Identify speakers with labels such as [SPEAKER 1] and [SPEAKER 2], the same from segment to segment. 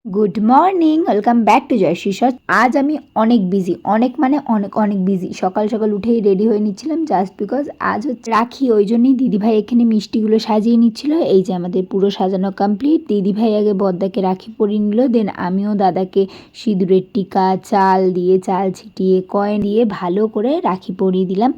[SPEAKER 1] Good morning, welcome back to Joyshree shorts. আজ আমি অনেক বিজি, অনেক বিজি। সকাল সকাল উঠেই রেডি হয়ে নিচ্ছিলাম জাস্ট বিকজ আজ হচ্ছে রাখি, ওই জন্যই দিদিভাই এখানে মিষ্টিগুলো সাজিয়ে নিচ্ছিল। এই যে আমাদের পুরো সাজানো কমপ্লিট। দিদিভাই আগে বদ্দাকে রাখি পরিয়ে নিল, দেন আমিও দাদাকে সিঁদুরের টিকা, চাল ছিটিয়ে কয়েন দিয়ে ভালো করে রাখি পরিয়ে দিলাম।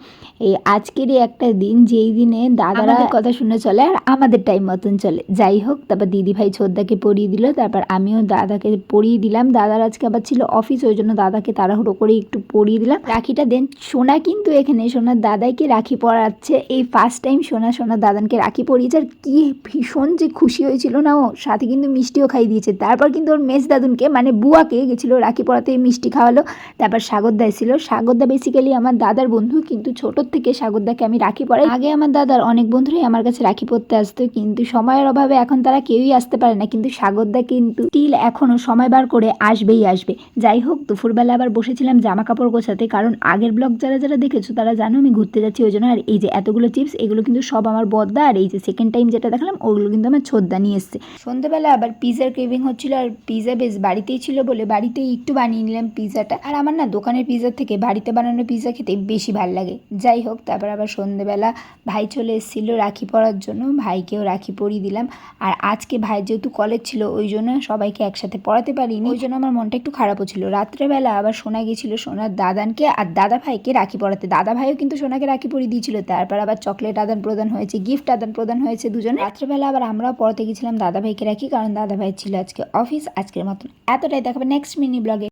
[SPEAKER 1] এই আজকেরই একটা দিন যেই দিনে দাদারা কথা শুনে চলে আর আমাদের টাইম মতন চলে। যাই হোক, তারপর দিদিভাই ছোদ্দাকে পরিয়ে দিল, তারপর আমিও দাদাকে পরিয়ে দিলাম। দাদার আজকে আবার ছিল অফিস, ওই জন্য দাদাকে তাড়াহুড়ো করে একটু পরিয়ে দিলাম রাখিটা। দেন সোনা কিন্তু এখানে সোনার দাদাইকে রাখি পরাচ্ছে। এই ফার্স্ট টাইম সোনার দাদানকে রাখি পরিয়েছে, আর কি ভীষণ যে খুশি হয়েছিল না ও, সাথে কিন্তু মিষ্টিও খাই দিয়েছে। তারপর কিন্তু ওর মেজ দাদুনকে মানে বুয়াকে গেছিল রাখি পরাতে, মিষ্টি খাওয়ালো। তারপর সাগরদা ছিল, সাগরদা বেসিক্যালি আমার দাদার বন্ধু, কিন্তু ছোটোর থেকে সাগরদাকে আমি রাখি পরাই। আগে আমার দাদার অনেক বন্ধুরাই আমার কাছে রাখি পরতে আসতো, কিন্তু সময়ের অভাবে এখন তারা কেউই আসতে পারে না, কিন্তু সাগরদা কিন্তু স্টিল এখনও সময় বার করে আসবেই আসবে। যাই হোক, দুপুরবেলা আবার বসেছিলাম জামা কাপড় গোছাতে, কারণ আগের ব্লগ যারা দেখেছো তারা জানো আমি ঘুরতে যাচ্ছি ওই জন্য। আর এই যে এতগুলো চিপস, এগুলো কিন্তু সব আমার বদ্দা, আর এই যে সেকেন্ড টাইম যেটা দেখালাম ওগুলো কিন্তু আমার ছোদ্দা নিয়ে এসছে। সন্ধ্যেবেলা আবার পিজার ক্রেভিং হচ্ছিল, আর পিজা বেশ বাড়িতেই ছিল বলে বাড়িতেই একটু বানিয়ে নিলাম পিজাটা। আর আমার না দোকানের পিজার থেকে বাড়িতে বানানো পিজা খেতে বেশি ভালো লাগে। যাই হোক, তারপর আবার সন্ধ্যেবেলা ভাই চলে এসেছিল রাখি পরার জন্য, ভাইকেও রাখি পরিয়ে দিলাম। আর আজকে ভাইয়ের যেহেতু কলেজ ছিল ওই জন্য সবাইকে একসাথে পড়াতে পারিনি, ওই জন্য আমার মনটা একটু খারাপও ছিল। রাত্রেবেলা আবার সোনা গেছিল সোনার দাদানকে আর দাদা ভাইকে রাখি পরাতে। দাদা ভাইও কিন্তু সোনাকে রাখি পরিয়ে দিয়েছিল। তারপর আবার চকলেট আদান প্রদান হয়েছে, গিফট আদান প্রদান হয়েছে দুজনে। রাত্রেবেলা আবার আমরাও পড়াতে গেছিলাম দাদা ভাইকে রাখি, কারণ দাদা ভাই ছিল আজকে অফিস। আজকের মতন এতটাই, দেখাবে নেক্সট মিনি ব্লগে।